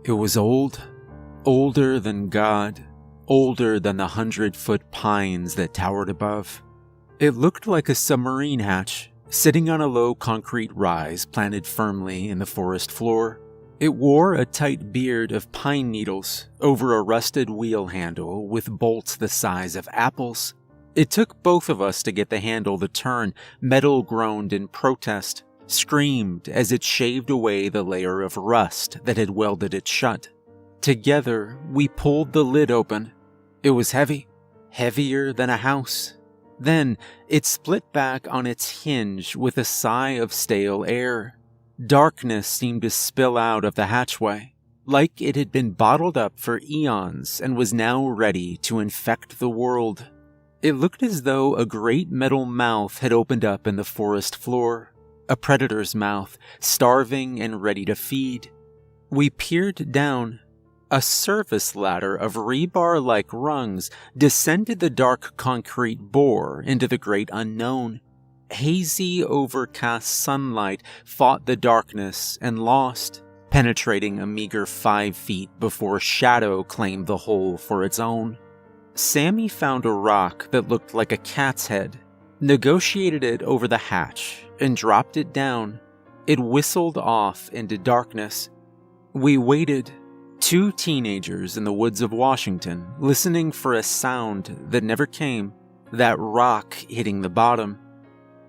It was old, older than God, older than the 100-foot pines that towered above. It looked like a submarine hatch, sitting on a low concrete rise planted firmly in the forest floor. It wore a tight beard of pine needles over a rusted wheel handle with bolts the size of apples. It took both of us to get the handle to turn. Metal groaned in protest, screamed as it shaved away the layer of rust that had welded it shut. Together, we pulled the lid open. It was heavy, heavier than a house. Then, it split back on its hinge with a sigh of stale air. Darkness seemed to spill out of the hatchway, like it had been bottled up for eons and was now ready to infect the world. It looked as though a great metal mouth had opened up in the forest floor, a predator's mouth, starving and ready to feed. We peered down. A service ladder of rebar-like rungs descended the dark concrete bore into the great unknown. Hazy, overcast sunlight fought the darkness and lost, penetrating a meager 5 feet before shadow claimed the hole for its own. Sammy found a rock that looked like a cat's head, negotiated it over the hatch, and dropped it down. It whistled off into darkness. We waited. 2 teenagers in the woods of Washington, listening for a sound that never came, that rock hitting the bottom.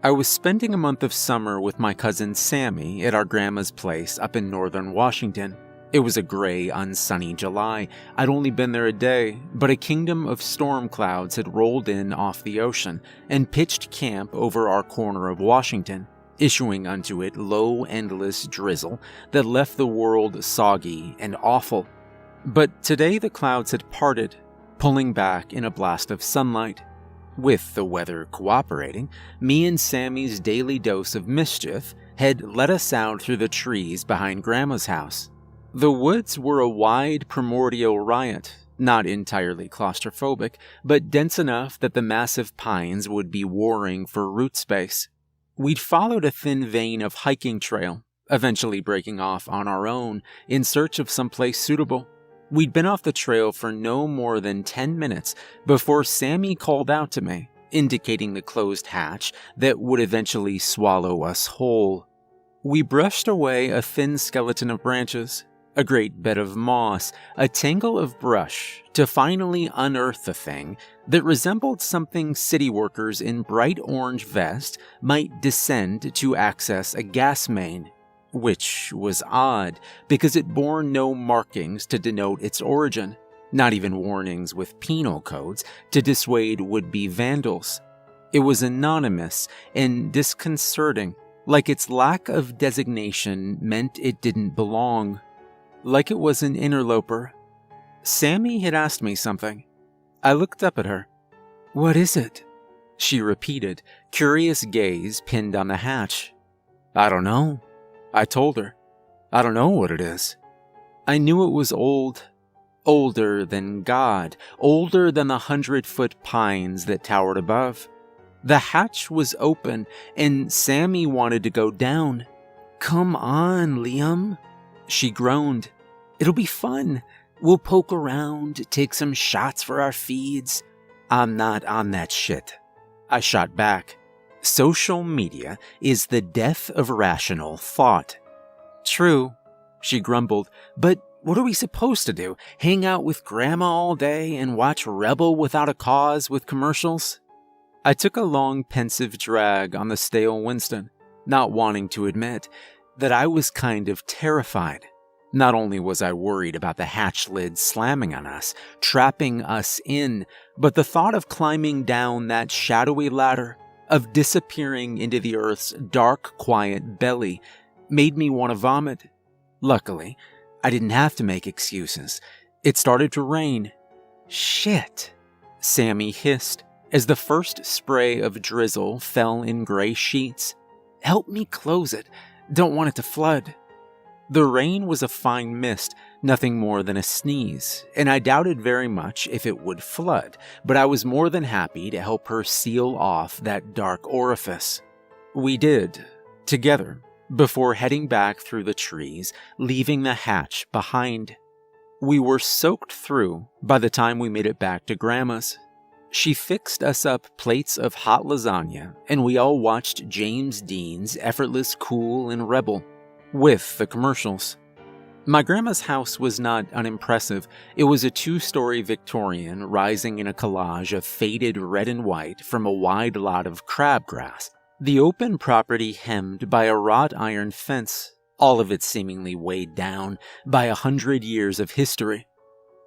I was spending a month of summer with my cousin Sammy at our grandma's place up in northern Washington. It was a gray, unsunny July. I'd only been there a day, but a kingdom of storm clouds had rolled in off the ocean and pitched camp over our corner of Washington, issuing unto it low, endless drizzle that left the world soggy and awful. But today the clouds had parted, pulling back in a blast of sunlight. With the weather cooperating, me and Sammy's daily dose of mischief had let us out through the trees behind Grandma's house. The woods were a wide primordial riot, not entirely claustrophobic, but dense enough that the massive pines would be warring for root space. We'd followed a thin vein of hiking trail, eventually breaking off on our own in search of someplace suitable. We'd been off the trail for no more than 10 minutes before Sammy called out to me, indicating the closed hatch that would eventually swallow us whole. We brushed away a thin skeleton of branches, a great bed of moss, a tangle of brush, to finally unearth the thing that resembled something city workers in bright orange vests might descend to access a gas main, which was odd because it bore no markings to denote its origin, not even warnings with penal codes to dissuade would-be vandals. It was anonymous and disconcerting, like its lack of designation meant it didn't belong. Like it was an interloper. Sammy had asked me something. I looked up at her. "What is it?" she repeated, curious gaze pinned on the hatch. "I don't know," I told her. "I don't know what it is." I knew it was old. Older than God. Older than the 100-foot pines that towered above. The hatch was open, and Sammy wanted to go down. "Come on, Liam," she groaned. "It'll be fun. We'll poke around, take some shots for our feeds." "I'm not on that shit," I shot back. Social media is the death of rational thought. "True," she grumbled, "but what are we supposed to do? Hang out with Grandma all day and watch Rebel Without a Cause with commercials?" I took a long, pensive drag on the stale Winston, not wanting to admit that I was kind of terrified. Not only was I worried about the hatch lid slamming on us, trapping us in, but the thought of climbing down that shadowy ladder, of disappearing into the Earth's dark, quiet belly, made me want to vomit. Luckily, I didn't have to make excuses. It started to rain. "Shit," Sammy hissed as the first spray of drizzle fell in gray sheets. "Help me close it. Don't want it to flood." The rain was a fine mist, nothing more than a sneeze, and I doubted very much if it would flood, but I was more than happy to help her seal off that dark orifice. We did, together, before heading back through the trees, leaving the hatch behind. We were soaked through by the time we made it back to Grandma's. She fixed us up plates of hot lasagna, and we all watched James Dean's Effortless, Cool, and Rebel, with the commercials. My grandma's house was not unimpressive. It was a 2-story Victorian rising in a collage of faded red and white from a wide lot of crabgrass. The open property hemmed by a wrought iron fence, all of it seemingly weighed down by 100 years of history.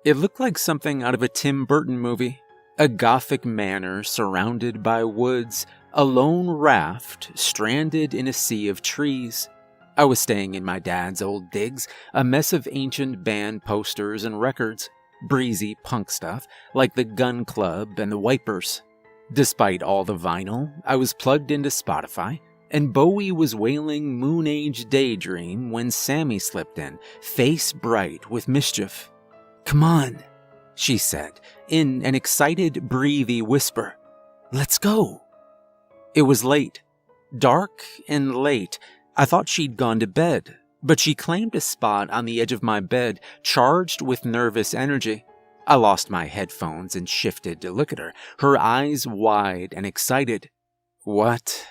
It looked like something out of a Tim Burton movie. A Gothic manor surrounded by woods, a lone raft stranded in a sea of trees. I was staying in my dad's old digs, a mess of ancient band posters and records, breezy punk stuff like the Gun Club and the Wipers. Despite all the vinyl, I was plugged into Spotify, and Bowie was wailing Moon Age Daydream when Sammy slipped in, face bright with mischief. "Come on," she said, in an excited, breathy whisper. "Let's go." It was late. Dark and late. I thought she'd gone to bed, but she claimed a spot on the edge of my bed, charged with nervous energy. I lost my headphones and shifted to look at her, her eyes wide and excited. "What?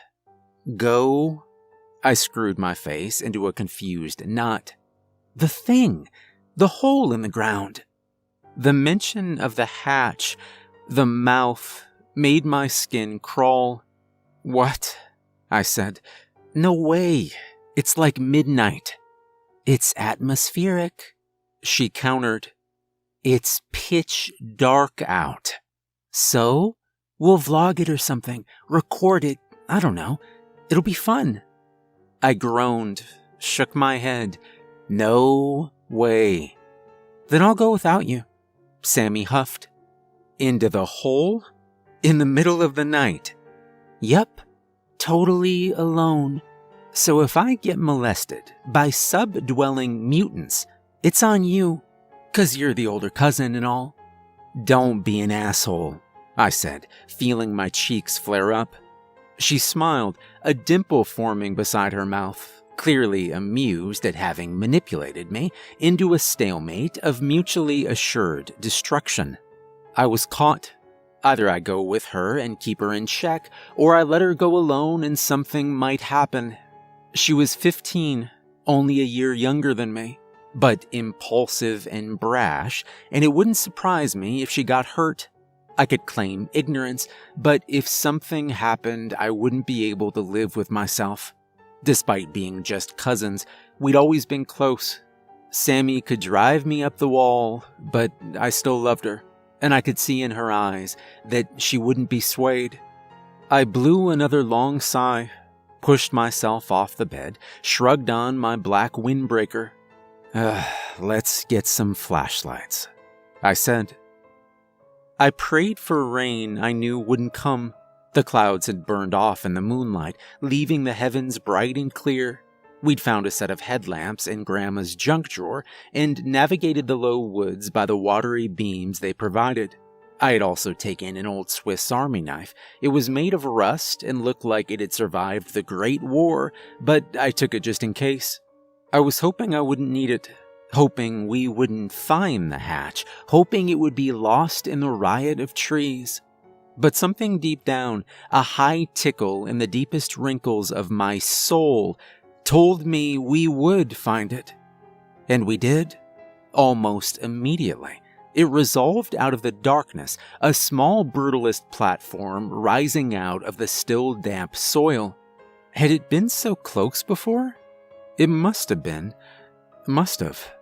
Go?" I screwed my face into a confused knot. "The thing! The hole in the ground!" The mention of the hatch, the mouth, made my skin crawl. "What?" I said. "No way. It's like midnight." "It's atmospheric," she countered. "It's pitch dark out. So, we'll vlog it or something, record it, I don't know. It'll be fun." I groaned, shook my head. "No way." "Then I'll go without you," Sammy huffed. "Into the hole? In the middle of the night?" "Yep. Totally alone. So if I get molested by sub-dwelling mutants, it's on you, 'cause you're the older cousin and all." "Don't be an asshole," I said, feeling my cheeks flare up. She smiled, a dimple forming beside her mouth, clearly amused at having manipulated me into a stalemate of mutually assured destruction. I was caught. Either I go with her and keep her in check, or I let her go alone and something might happen. She was 15, only a year younger than me, but impulsive and brash, and it wouldn't surprise me if she got hurt. I could claim ignorance, but if something happened, I wouldn't be able to live with myself. Despite being just cousins, we'd always been close. Sammy could drive me up the wall, but I still loved her, and I could see in her eyes that she wouldn't be swayed. I blew another long sigh, pushed myself off the bed, shrugged on my black windbreaker. "Let's get some flashlights," I said. I prayed for rain I knew wouldn't come. The clouds had burned off in the moonlight, leaving the heavens bright and clear. We'd found a set of headlamps in Grandma's junk drawer and navigated the low woods by the watery beams they provided. I had also taken an old Swiss Army knife. It was made of rust and looked like it had survived the Great War, but I took it just in case. I was hoping I wouldn't need it, hoping we wouldn't find the hatch, hoping it would be lost in the riot of trees. But something deep down, a high tickle in the deepest wrinkles of my soul, told me we would find it. And we did, almost immediately. It resolved out of the darkness, a small brutalist platform rising out of the still damp soil. Had it been so close before? It must have been. Must have.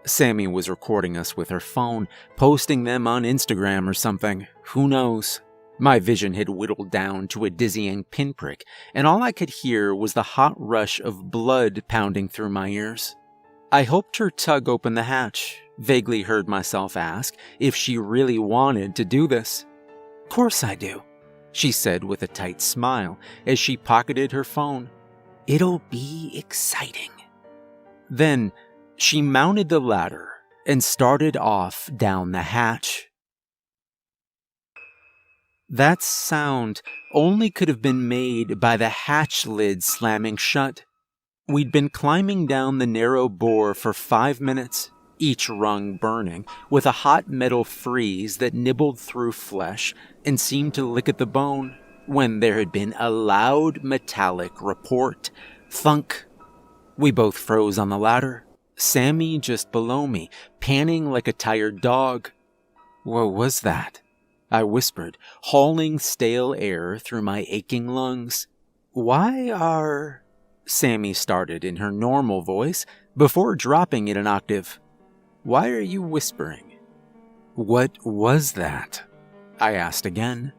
Sammy was recording us with her phone, posting them on Instagram or something. Who knows? My vision had whittled down to a dizzying pinprick, and all I could hear was the hot rush of blood pounding through my ears. I hoped her tug open the hatch, vaguely heard myself ask if she really wanted to do this. "Course I do," she said with a tight smile as she pocketed her phone. "It'll be exciting." Then she mounted the ladder and started off down the hatch. That sound only could have been made by the hatch lid slamming shut. We'd been climbing down the narrow bore for 5 minutes, each rung burning, with a hot metal freeze that nibbled through flesh and seemed to lick at the bone, when there had been a loud metallic report. Thunk! We both froze on the ladder, Sammy just below me, panting like a tired dog. "What was that?" I whispered, hauling stale air through my aching lungs. "Why are—" Sammy started in her normal voice before dropping it an octave. "Why are you whispering?" "What was that?" I asked again.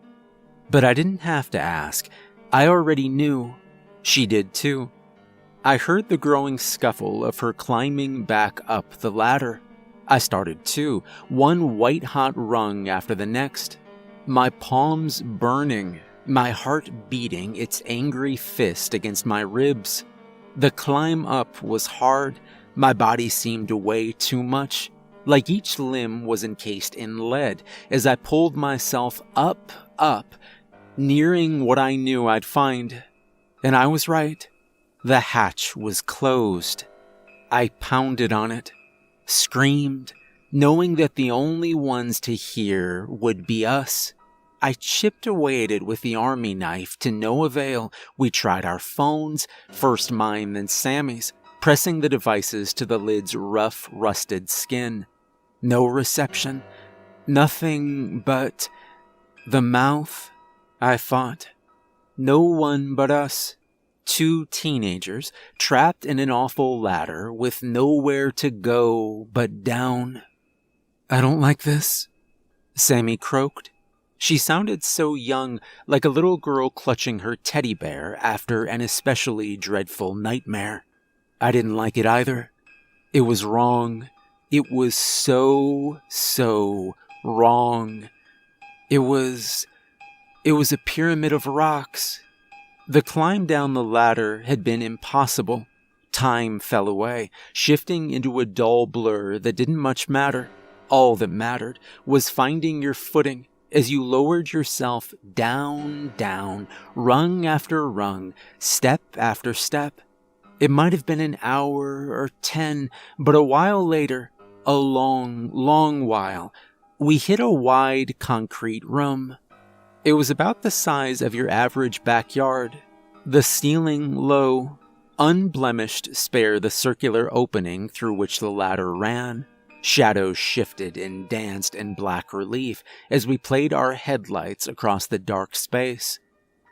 But I didn't have to ask. I already knew. She did too. I heard the growing scuffle of her climbing back up the ladder. I started too, one white-hot rung after the next. My palms burning, my heart beating its angry fist against my ribs. The climb up was hard. My body seemed to weigh too much, like each limb was encased in lead as I pulled myself up, nearing what I knew I'd find. And I was right. The hatch was closed. I pounded on it, screamed, knowing that the only ones to hear would be us. I chipped away at it with the army knife to no avail. We tried our phones, first mine then Sammy's, pressing the devices to the lid's rough, rusted skin. No reception. Nothing but the mouth, I thought. No one but us. Two teenagers trapped in an awful ladder with nowhere to go but down. "I don't like this," Sammy croaked. She sounded so young, like a little girl clutching her teddy bear after an especially dreadful nightmare. I didn't like it either. It was wrong. It was so wrong. It was a pyramid of rocks. The climb down the ladder had been impossible. Time fell away, shifting into a dull blur that didn't much matter. All that mattered was finding your footing as you lowered yourself down, rung after rung, step after step. It might have been an hour or 10, but a while later, a long while, we hit a wide concrete room. It was about the size of your average backyard. The ceiling low, unblemished spare the circular opening through which the ladder ran. Shadows shifted and danced in black relief as we played our headlights across the dark space.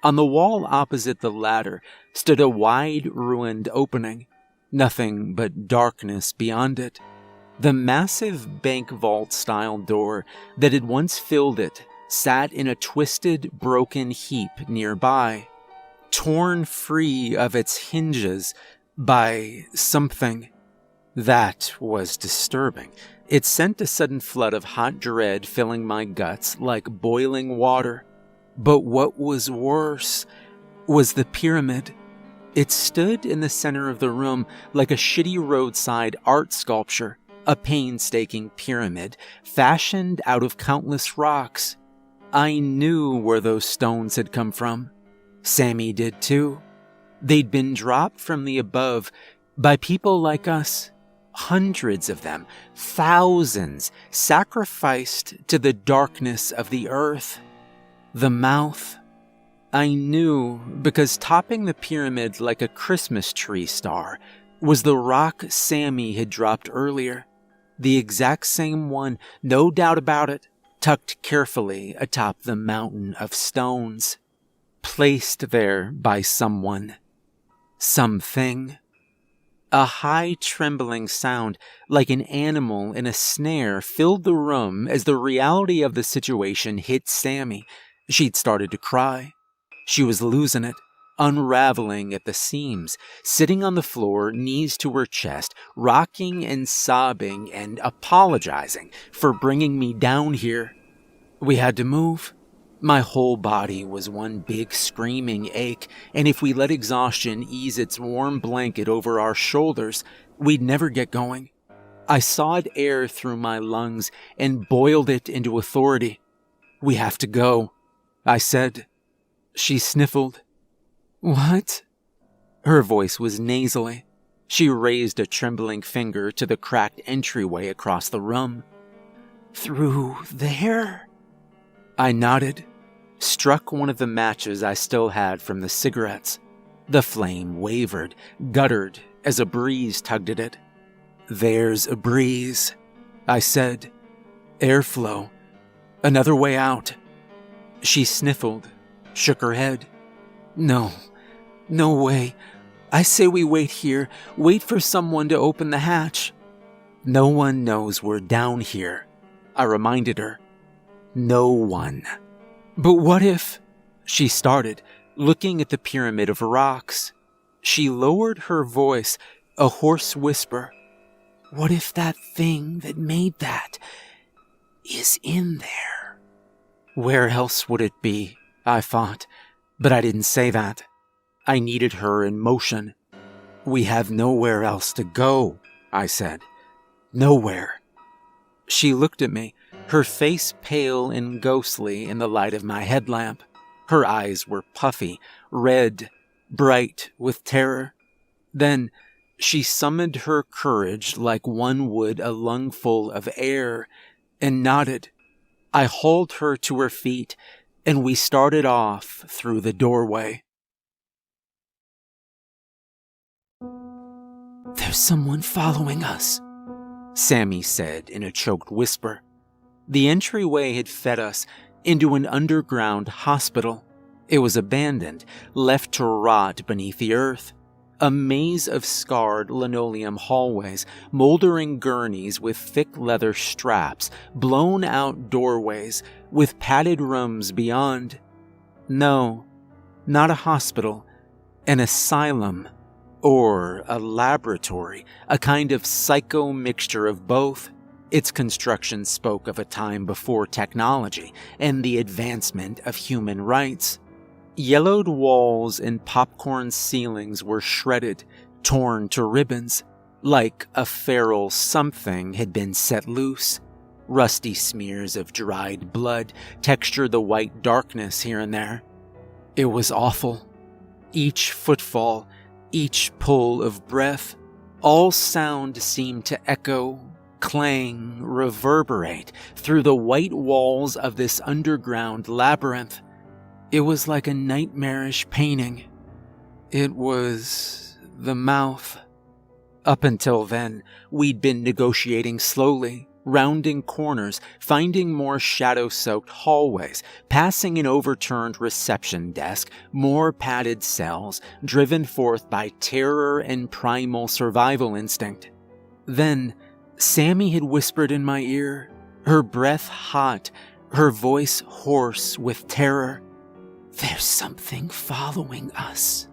On the wall opposite the ladder stood a wide, ruined opening. Nothing but darkness beyond it. The massive bank vault-style door that had once filled it sat in a twisted, broken heap nearby, torn free of its hinges by something. That was disturbing. It sent a sudden flood of hot dread filling my guts like boiling water. But what was worse was the pyramid. It stood in the center of the room like a shitty roadside art sculpture, a painstaking pyramid fashioned out of countless rocks. I knew where those stones had come from. Sammy did too. They'd been dropped from the above by people like us. Hundreds of them, thousands, sacrificed to the darkness of the earth. The mouth. I knew because topping the pyramid like a Christmas tree star was the rock Sammy had dropped earlier. The exact same one, no doubt about it, tucked carefully atop the mountain of stones. Placed there by someone. Something. A high trembling sound, like an animal in a snare, filled the room as the reality of the situation hit Sammy. She'd started to cry. She was losing it, unraveling at the seams, sitting on the floor, knees to her chest, rocking and sobbing and apologizing for bringing me down here. We had to move. My whole body was one big screaming ache, and if we let exhaustion ease its warm blanket over our shoulders, we'd never get going. I sawed air through my lungs and boiled it into authority. "We have to go," I said. She sniffled. "What?" Her voice was nasally. She raised a trembling finger to the cracked entryway across the room. "Through there?" I nodded, struck one of the matches I still had from the cigarettes. The flame wavered, guttered as a breeze tugged at it. "There's a breeze," I said. "Airflow. Another way out." She sniffled, shook her head. No way. I say we wait here, wait for someone to open the hatch." "No one knows we're down here," I reminded her. "No one." "But what if—" she started, looking at the pyramid of rocks. She lowered her voice, a hoarse whisper. "What if that thing that made that is in there?" Where else would it be? I thought, but I didn't say that. I needed her in motion. "We have nowhere else to go," I said. "Nowhere." She looked at me, her face pale and ghostly in the light of my headlamp. Her eyes were puffy, red, bright with terror. Then she summoned her courage like one would a lungful of air and nodded. I hauled her to her feet, and we started off through the doorway. "There's someone following us," Sammy said in a choked whisper. The entryway had fed us into an underground hospital. It was abandoned, left to rot beneath the earth. A maze of scarred linoleum hallways, moldering gurneys with thick leather straps, blown-out doorways with padded rooms beyond. No, not a hospital, an asylum. Or a laboratory, a kind of psycho mixture of both. Its construction spoke of a time before technology and the advancement of human rights. Yellowed walls and popcorn ceilings were shredded, torn to ribbons, like a feral something had been set loose. Rusty smears of dried blood textured the white darkness here and there. It was awful. Each footfall, each pull of breath, all sound seemed to echo, clang, reverberate through the white walls of this underground labyrinth. It was like a nightmarish painting. It was the mouth. Up until then, we'd been negotiating slowly, rounding corners, finding more shadow-soaked hallways, passing an overturned reception desk, more padded cells, driven forth by terror and primal survival instinct. Then, Sammy had whispered in my ear, her breath hot, her voice hoarse with terror. "There's something following us."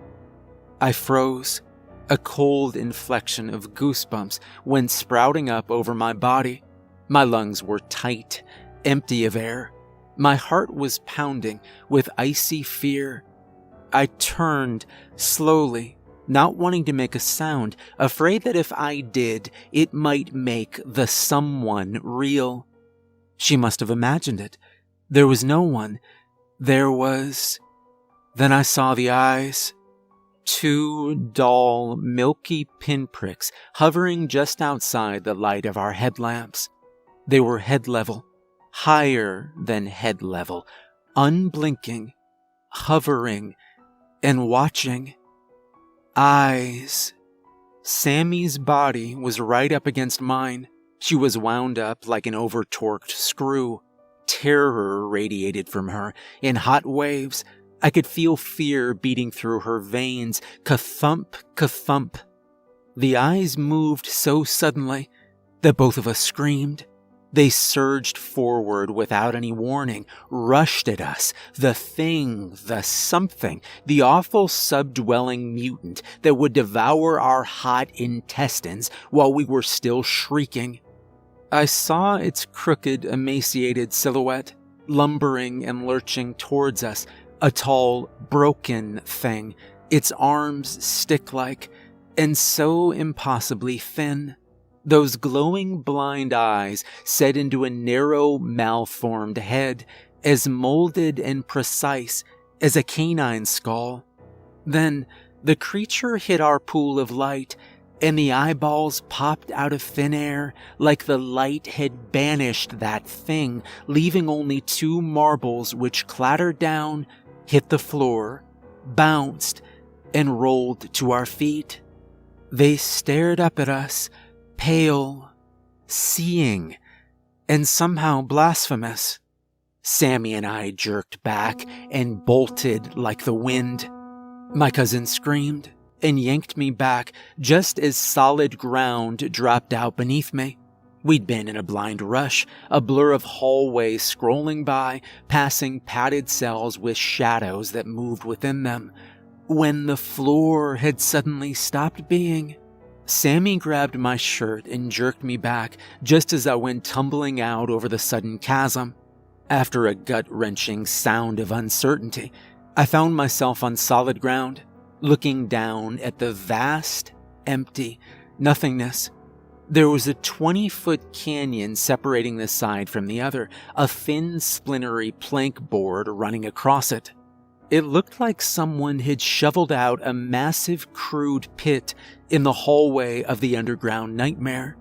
I froze. A cold inflection of goosebumps went sprouting up over my body. My lungs were tight, empty of air. My heart was pounding with icy fear. I turned slowly, not wanting to make a sound, afraid that if I did, it might make the someone real. She must have imagined it. There was no one. There was... Then I saw the eyes. 2 dull, milky pinpricks hovering just outside the light of our headlamps. They were head level, higher than head level, unblinking, hovering, and watching. Eyes. Sammy's body was right up against mine. She was wound up like an over-torqued screw. Terror radiated from her in hot waves. I could feel fear beating through her veins, ka-thump, ka-thump. The eyes moved so suddenly that both of us screamed. They surged forward without any warning, rushed at us, the thing, the something, the awful subdwelling mutant that would devour our hot intestines while we were still shrieking. I saw its crooked, emaciated silhouette, lumbering and lurching towards us, a tall, broken thing, its arms stick-like, and so impossibly thin. Those glowing blind eyes set into a narrow, malformed head, as molded and precise as a canine skull. Then the creature hit our pool of light, and the eyeballs popped out of thin air like the light had banished that thing, leaving only 2 marbles which clattered down, hit the floor, bounced, and rolled to our feet. They stared up at us, pale, seeing, and somehow blasphemous. Sammy and I jerked back and bolted like the wind. My cousin screamed and yanked me back just as solid ground dropped out beneath me. We'd been in a blind rush, a blur of hallways scrolling by, passing padded cells with shadows that moved within them, when the floor had suddenly stopped being. Sammy grabbed my shirt and jerked me back just as I went tumbling out over the sudden chasm. After a gut-wrenching sound of uncertainty, I found myself on solid ground, looking down at the vast, empty nothingness. There was a 20-foot canyon separating the side from the other, a thin, splintery plank board running across it. It looked like someone had shoveled out a massive crude pit in the hallway of the underground nightmare.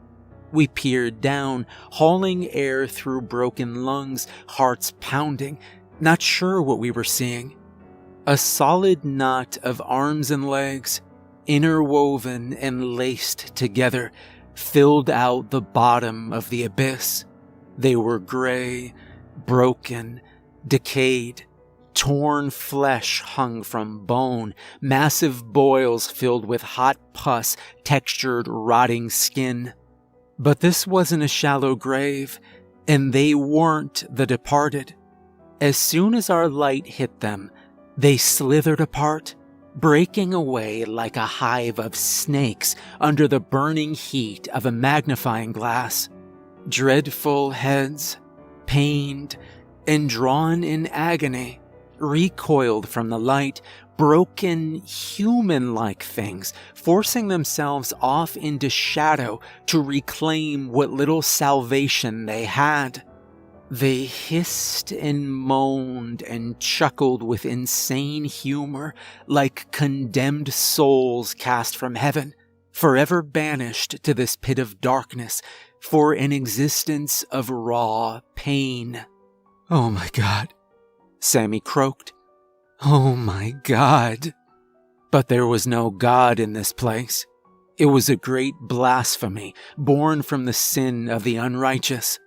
We peered down, hauling air through broken lungs, hearts pounding, not sure what we were seeing. A solid knot of arms and legs, interwoven and laced together, filled out the bottom of the abyss. They were gray, broken, decayed. Torn flesh hung from bone, massive boils filled with hot pus textured rotting skin. But this wasn't a shallow grave, and they weren't the departed. As soon as our light hit them, they slithered apart, breaking away like a hive of snakes under the burning heat of a magnifying glass. Dreadful heads, pained and drawn in agony, recoiled from the light, broken human-like things, forcing themselves off into shadow to reclaim what little salvation they had. They hissed and moaned and chuckled with insane humor like condemned souls cast from heaven, forever banished to this pit of darkness for an existence of raw pain. "Oh my God," Sammy croaked. "Oh my God." But there was no God in this place. It was a great blasphemy born from the sin of the unrighteous.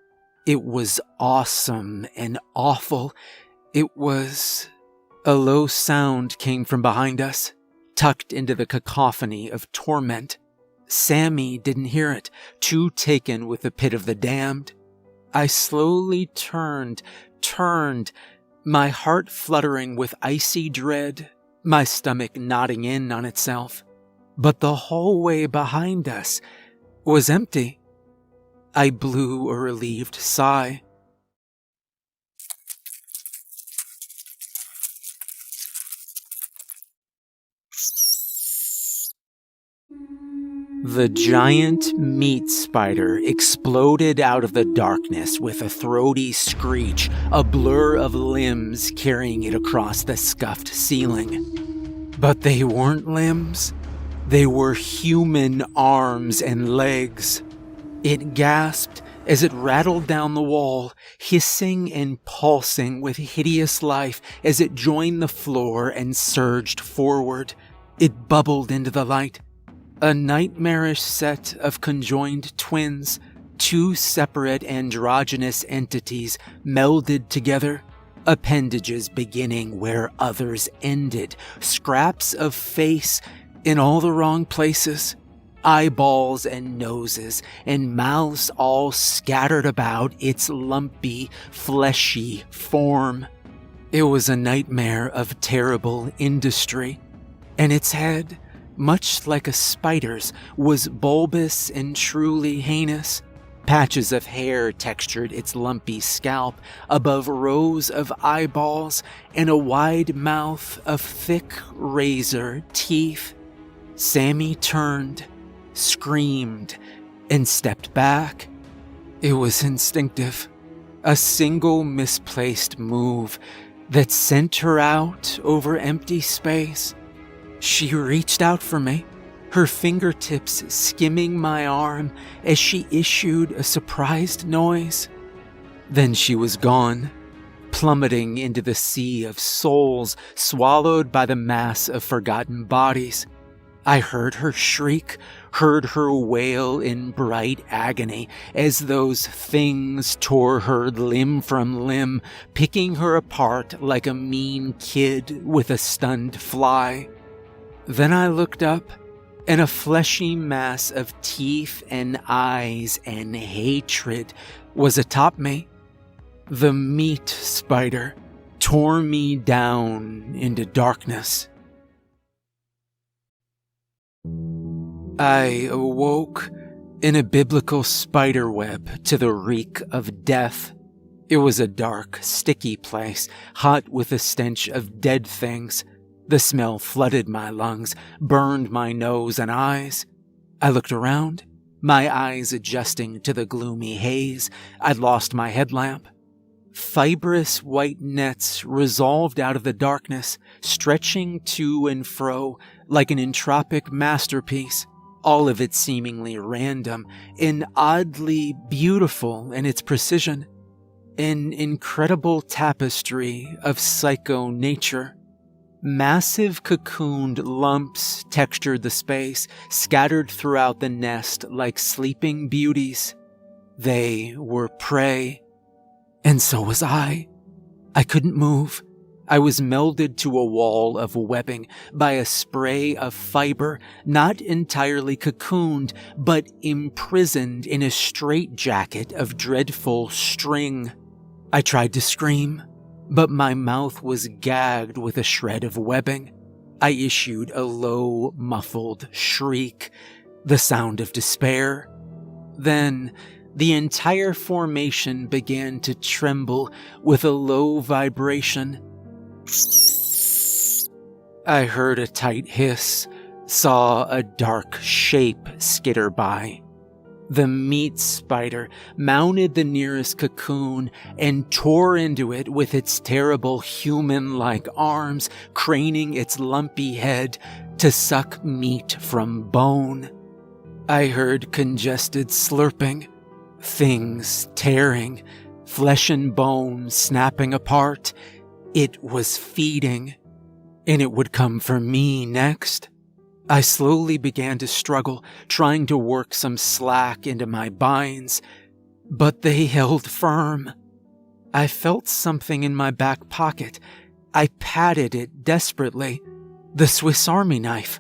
It was awesome and awful. It was... A low sound came from behind us, tucked into the cacophony of torment. Sammy didn't hear it, too taken with the pit of the damned. I slowly turned, my heart fluttering with icy dread, my stomach knotting in on itself. But the hallway behind us was empty. I blew a relieved sigh. The giant meat spider exploded out of the darkness with a throaty screech, a blur of limbs carrying it across the scuffed ceiling. But they weren't limbs. They were human arms and legs. It gasped as it rattled down the wall, hissing and pulsing with hideous life as it joined the floor and surged forward. It bubbled into the light. A nightmarish set of conjoined twins, 2 separate androgynous entities melded together, appendages beginning where others ended, scraps of face in all the wrong places, eyeballs and noses and mouths all scattered about its lumpy, fleshy form. It was a nightmare of terrible industry, and its head, much like a spider's, was bulbous and truly heinous. Patches of hair textured its lumpy scalp above rows of eyeballs and a wide mouth of thick razor teeth. Sammy turned, screamed, and stepped back. It was instinctive, a single misplaced move that sent her out over empty space. She reached out for me, her fingertips skimming my arm as she issued a surprised noise. Then she was gone, plummeting into the sea of souls swallowed by the mass of forgotten bodies. I heard her shriek, heard her wail in bright agony as those things tore her limb from limb, picking her apart like a mean kid with a stunned fly. Then I looked up, and a fleshy mass of teeth and eyes and hatred was atop me. The meat spider tore me down into darkness. I awoke in a biblical spiderweb to the reek of death. It was a dark, sticky place, hot with the stench of dead things. The smell flooded my lungs, burned my nose and eyes. I looked around, my eyes adjusting to the gloomy haze. I'd lost my headlamp. Fibrous white nets resolved out of the darkness, stretching to and fro like an entropic masterpiece, all of it seemingly random and oddly beautiful in its precision. An incredible tapestry of psycho nature. Massive cocooned lumps textured the space, scattered throughout the nest like sleeping beauties. They were prey. And so was I. I couldn't move. I was melded to a wall of webbing by a spray of fiber, not entirely cocooned, but imprisoned in a straitjacket of dreadful string. I tried to scream, but my mouth was gagged with a shred of webbing. I issued a low, muffled shriek, the sound of despair. Then the entire formation began to tremble with a low vibration. I heard a tight hiss, saw a dark shape skitter by. The meat spider mounted the nearest cocoon and tore into it with its terrible human-like arms, craning its lumpy head to suck meat from bone. I heard congested slurping, things tearing, flesh and bone snapping apart. It was feeding, and it would come for me next. I slowly began to struggle, trying to work some slack into my binds, but they held firm. I felt something in my back pocket. I patted it desperately. The Swiss Army knife.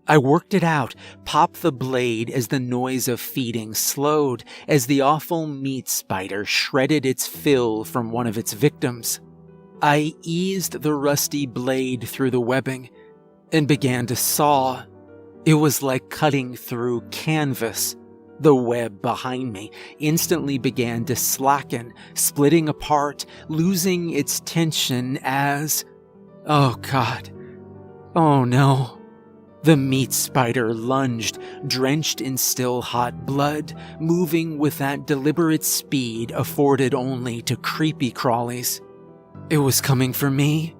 I worked it out, popped the blade as the noise of feeding slowed, as the awful meat spider shredded its fill from one of its victims. I eased the rusty blade through the webbing and began to saw. It was like cutting through canvas. The web behind me instantly began to slacken, splitting apart, losing its tension as... Oh God. Oh no. The meat spider lunged, drenched in still hot blood, moving with that deliberate speed afforded only to creepy crawlies. It was coming for me,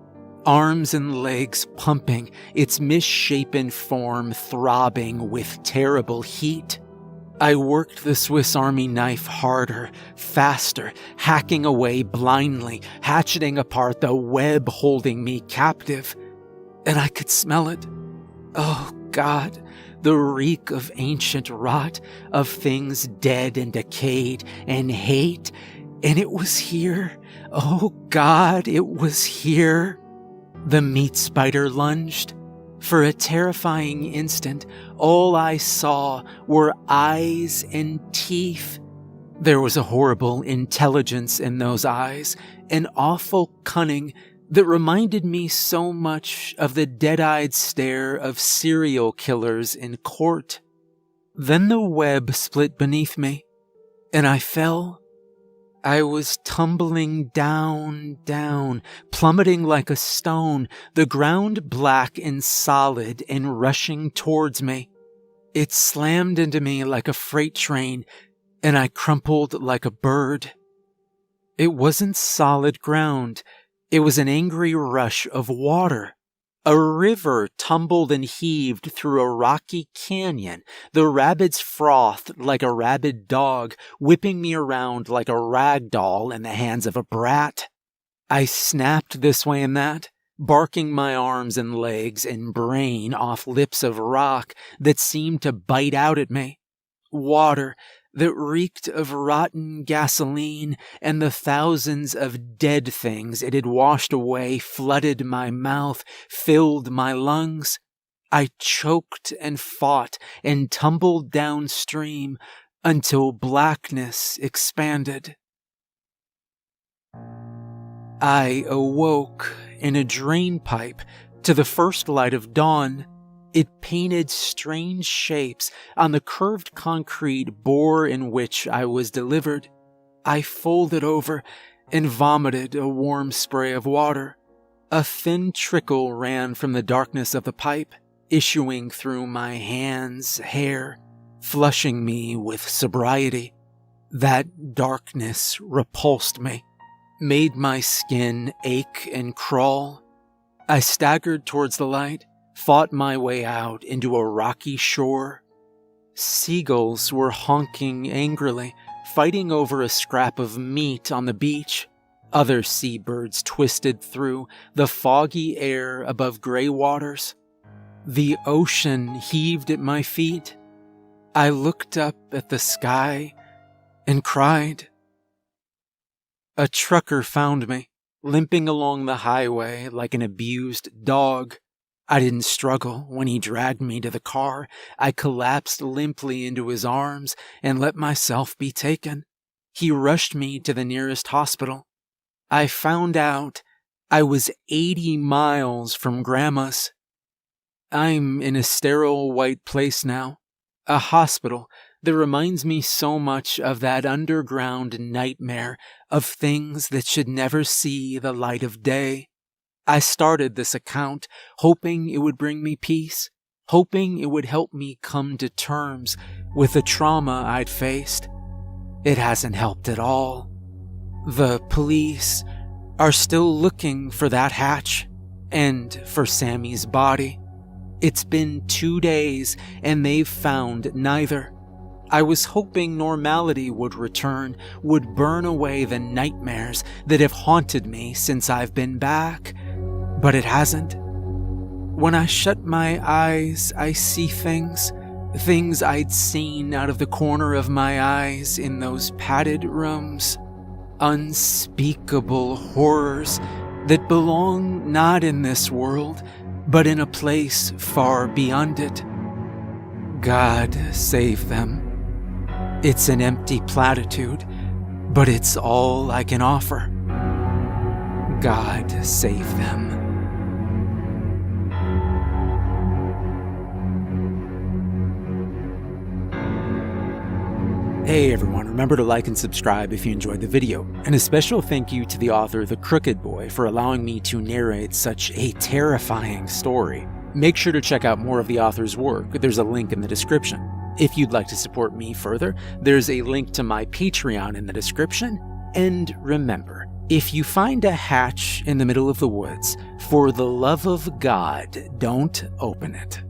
arms and legs pumping, its misshapen form throbbing with terrible heat. I worked the Swiss Army knife harder, faster, hacking away blindly, hatcheting apart the web holding me captive. And I could smell it. Oh God, the reek of ancient rot, of things dead and decayed, and hate. And it was here. Oh God, it was here. The meat spider lunged. For a terrifying instant, all I saw were eyes and teeth. There was a horrible intelligence in those eyes, an awful cunning that reminded me so much of the dead-eyed stare of serial killers in court. Then the web split beneath me, and I fell. I was tumbling down, plummeting like a stone, the ground black and solid and rushing towards me. It slammed into me like a freight train, and I crumpled like a bird. It wasn't solid ground. It was an angry rush of water, A river tumbled and heaved through a rocky canyon. The rapids frothed like a rabid dog, whipping me around like a rag doll in the hands of a brat. I snapped this way and that, barking my arms and legs and brain off lips of rock that seemed to bite out at me. Water that reeked of rotten gasoline and the thousands of dead things it had washed away flooded my mouth, filled my lungs. I choked and fought and tumbled downstream until blackness expanded. I awoke in a drain pipe to the first light of dawn. It painted strange shapes on the curved concrete bore in which I was delivered. I folded over and vomited a warm spray of water. A thin trickle ran from the darkness of the pipe, issuing through my hands, hair, flushing me with sobriety. That darkness repulsed me, made my skin ache and crawl. I staggered towards the light, fought my way out into a rocky shore. Seagulls were honking angrily, fighting over a scrap of meat on the beach. Other seabirds twisted through the foggy air above gray waters. The ocean heaved at my feet. I looked up at the sky and cried. A trucker found me, limping along the highway like an abused dog. I didn't struggle when he dragged me to the car. I collapsed limply into his arms and let myself be taken. He rushed me to the nearest hospital. I found out I was 80 miles from Grandma's. I'm in a sterile white place now, a hospital that reminds me so much of that underground nightmare of things that should never see the light of day. I started this account hoping it would bring me peace, hoping it would help me come to terms with the trauma I'd faced. It hasn't helped at all. The police are still looking for that hatch and for Sammy's body. It's been 2 days and they've found neither. I was hoping normality would return, would burn away the nightmares that have haunted me since I've been back. But it hasn't. When I shut my eyes, I see things I'd seen out of the corner of my eyes in those padded rooms. Unspeakable horrors that belong not in this world, but in a place far beyond it. God save them. It's an empty platitude, but it's all I can offer. God save them. Hey everyone, remember to like and subscribe if you enjoyed the video, and a special thank you to the author The Crooked Boy for allowing me to narrate such a terrifying story. Make sure to check out more of the author's work, there's a link in the description. If you'd like to support me further, there's a link to my Patreon in the description, and remember, if you find a hatch in the middle of the woods, for the love of God, don't open it.